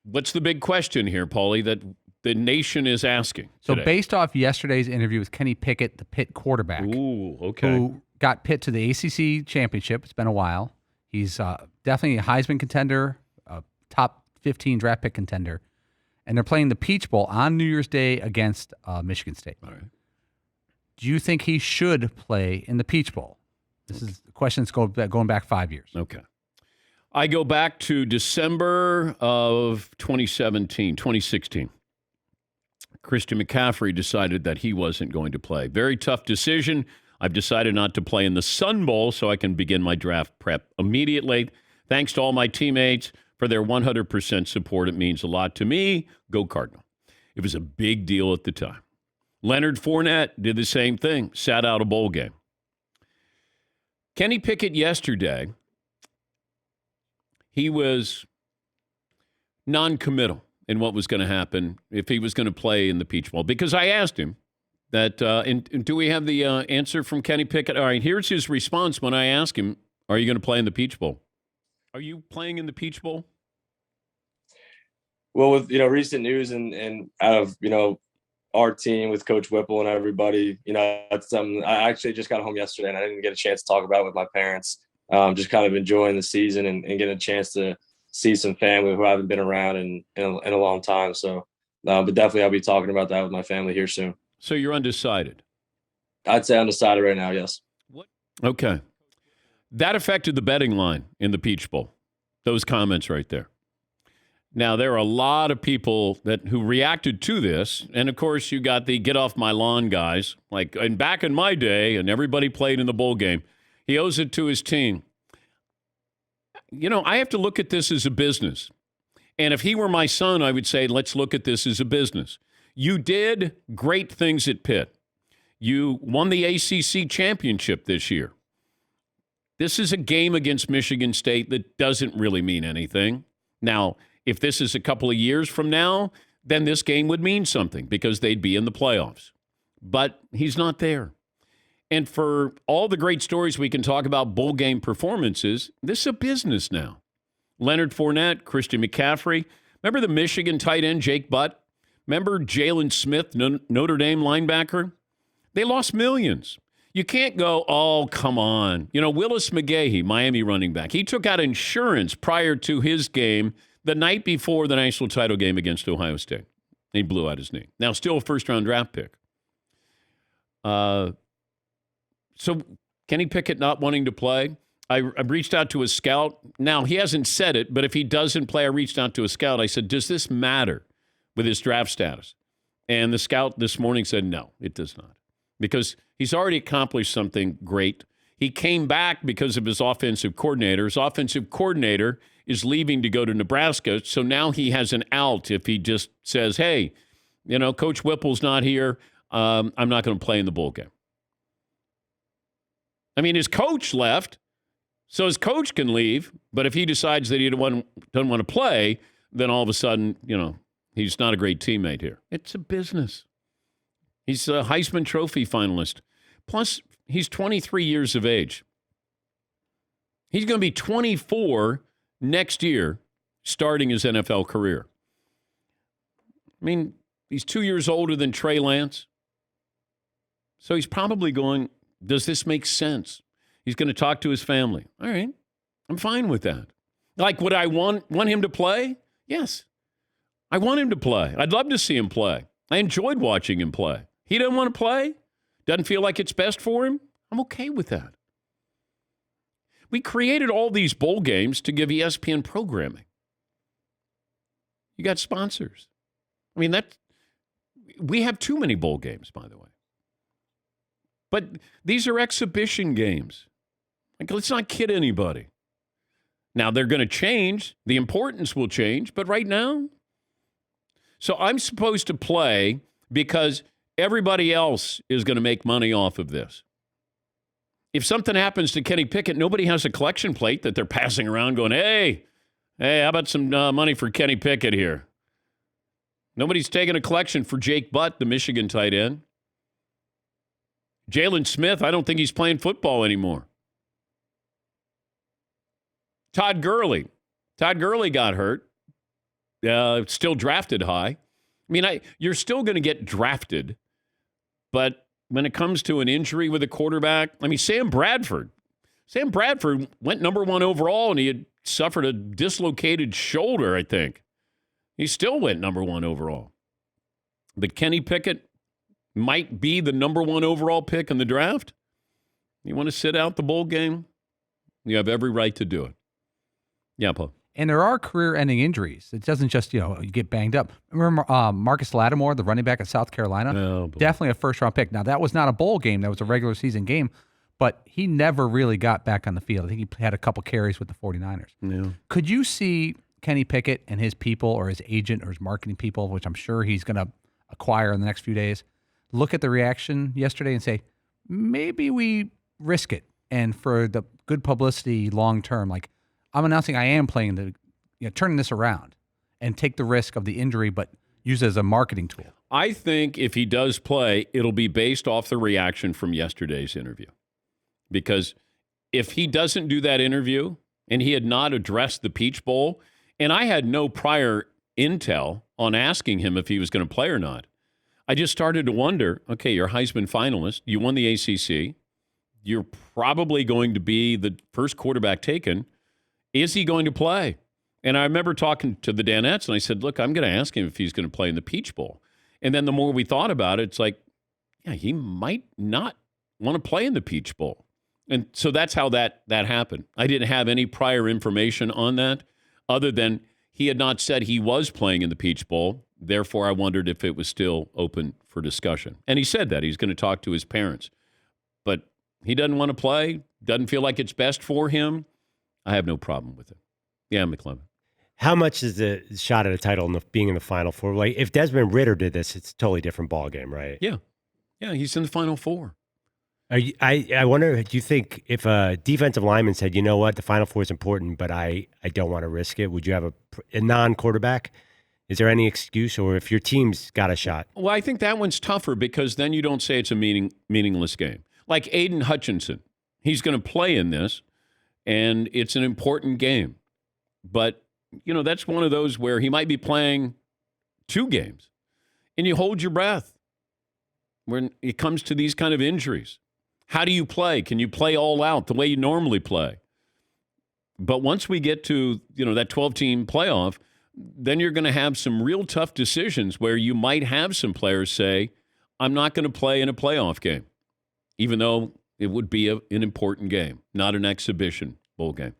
What's the big question here, Paulie, that the nation is asking So today? based off yesterday's interview with Kenny Pickett, the Pitt quarterback, Ooh, okay. who got Pitt to the ACC championship. It's been a while. He's definitely a Heisman contender, a top 15 draft pick contender. And they're playing the Peach Bowl on New Year's Day against Michigan State. All right. Do you think he should play in the Peach Bowl? This is the question that's going back 5 years. Okay. I go back to December of 2016. Christian McCaffrey decided that he wasn't going to play. Very tough decision. I've decided not to play in the Sun Bowl so I can begin my draft prep immediately. Thanks to all my teammates for their 100% support. It means a lot to me. Go Cardinal. It was a big deal at the time. Leonard Fournette did the same thing, sat out a bowl game. Kenny Pickett yesterday, he was non-committal in what was going to happen if he was going to play in the Peach Bowl. Because I asked him that, and do we have the answer from Kenny Pickett? All right, here's his response when I asked him, are you going to play in the Peach Bowl? Are you playing in the Peach Bowl? Well, with recent news and out of our team with Coach Whipple and everybody, that's something I actually just got home yesterday and I didn't get a chance to talk about it with my parents. Just kind of enjoying the season and getting a chance to see some family who I haven't been around in a long time. So, but definitely I'll be talking about that with my family here soon. So you're undecided? I'd say undecided right now, yes. What? Okay. That affected the betting line in the Peach Bowl, those comments right there. Now, there are a lot of people who reacted to this, and of course, you got the get off my lawn guys. And back in my day, and everybody played in the bowl game, he owes it to his team. I have to look at this as a business. And if he were my son, I would say, let's look at this as a business. You did great things at Pitt. You won the ACC championship this year. This is a game against Michigan State that doesn't really mean anything. Now, if this is a couple of years from now, then this game would mean something because they'd be in the playoffs. But he's not there. And for all the great stories we can talk about bowl game performances, this is a business now. Leonard Fournette, Christian McCaffrey. Remember the Michigan tight end, Jake Butt? Remember Jalen Smith, Notre Dame linebacker? They lost millions. You can't go, oh, come on. Willis McGahee, Miami running back, he took out insurance prior to his game the night before the national title game against Ohio State. He blew out his knee. Now, still a first-round draft pick. So Kenny Pickett not wanting to play. I reached out to a scout. Now, he hasn't said it, but if he doesn't play, I reached out to a scout. I said, does this matter with his draft status? And the scout this morning said, no, it does not. Because he's already accomplished something great. He came back because of his offensive coordinator. His offensive coordinator is leaving to go to Nebraska, so now he has an out if he just says, hey, Coach Whipple's not here. I'm not going to play in the bowl game. I mean, his coach left, so his coach can leave, but if he decides that he doesn't want to play, then all of a sudden, he's not a great teammate here. It's a business. He's a Heisman Trophy finalist. Plus, he's 23 years of age. He's going to be 24 next year, starting his NFL career. I mean, he's 2 years older than Trey Lance. So he's probably going, does this make sense? He's going to talk to his family. All right, I'm fine with that. Would I want him to play? Yes. I want him to play. I'd love to see him play. I enjoyed watching him play. He doesn't want to play? Doesn't feel like it's best for him? I'm okay with that. We created all these bowl games to give ESPN programming. You got sponsors. I mean, we have too many bowl games, by the way. But these are exhibition games. Let's not kid anybody. Now, they're going to change. The importance will change. But right now, so I'm supposed to play because everybody else is going to make money off of this. If something happens to Kenny Pickett, nobody has a collection plate that they're passing around going, hey, how about some money for Kenny Pickett here? Nobody's taking a collection for Jake Butt, the Michigan tight end. Jalen Smith, I don't think he's playing football anymore. Todd Gurley got hurt. still drafted high. I mean, you're still going to get drafted, but when it comes to an injury with a quarterback, I mean, Sam Bradford went number 1 overall, and he had suffered a dislocated shoulder, I think. He still went number 1 overall. But Kenny Pickett might be the number 1 overall pick in the draft. You want to sit out the bowl game? You have every right to do it. Yeah, Paul. And there are career-ending injuries. It doesn't just, you get banged up. Remember Marcus Lattimore, the running back at South Carolina? Oh, boy. Definitely a first-round pick. Now, that was not a bowl game. That was a regular season game. But he never really got back on the field. I think he had a couple carries with the 49ers. Yeah. Could you see Kenny Pickett and his people or his agent or his marketing people, which I'm sure he's going to acquire in the next few days, look at the reaction yesterday and say, maybe we risk it? And for the good publicity long term, like, I'm announcing I am playing turning this around and take the risk of the injury, but use it as a marketing tool. I think if he does play, it'll be based off the reaction from yesterday's interview. Because if he doesn't do that interview and he had not addressed the Peach Bowl, and I had no prior intel on asking him if he was going to play or not, I just started to wonder, okay, you're a Heisman finalist. You won the ACC. You're probably going to be the first quarterback taken. Is he going to play? And I remember talking to the Danettes, and I said, look, I'm going to ask him if he's going to play in the Peach Bowl. And then the more we thought about it, it's like, yeah, he might not want to play in the Peach Bowl. And so that's how that happened. I didn't have any prior information on that other than he had not said he was playing in the Peach Bowl. Therefore, I wondered if it was still open for discussion. And he said that. He's going to talk to his parents. But he doesn't want to play, doesn't feel like it's best for him. I have no problem with it. Yeah, McClellan. How much is the shot at a title in being in the Final Four? Like, if Desmond Ridder did this, it's a totally different ballgame, right? Yeah. Yeah, he's in the Final Four. I wonder, do you think if a defensive lineman said, you know what, the Final Four is important, but I don't want to risk it, would you have a non-quarterback? Is there any excuse, or if your team's got a shot? Well, I think that one's tougher because then you don't say it's a meaningless game. Like Aiden Hutchinson, he's going to play in this, and it's an important game. But, that's one of those where he might be playing 2 games, and you hold your breath when it comes to these kind of injuries. How do you play? Can you play all out the way you normally play? But once we get to, that 12-team playoff, then you're going to have some real tough decisions where you might have some players say, I'm not going to play in a playoff game, even though it would be an important game, not an exhibition bowl game.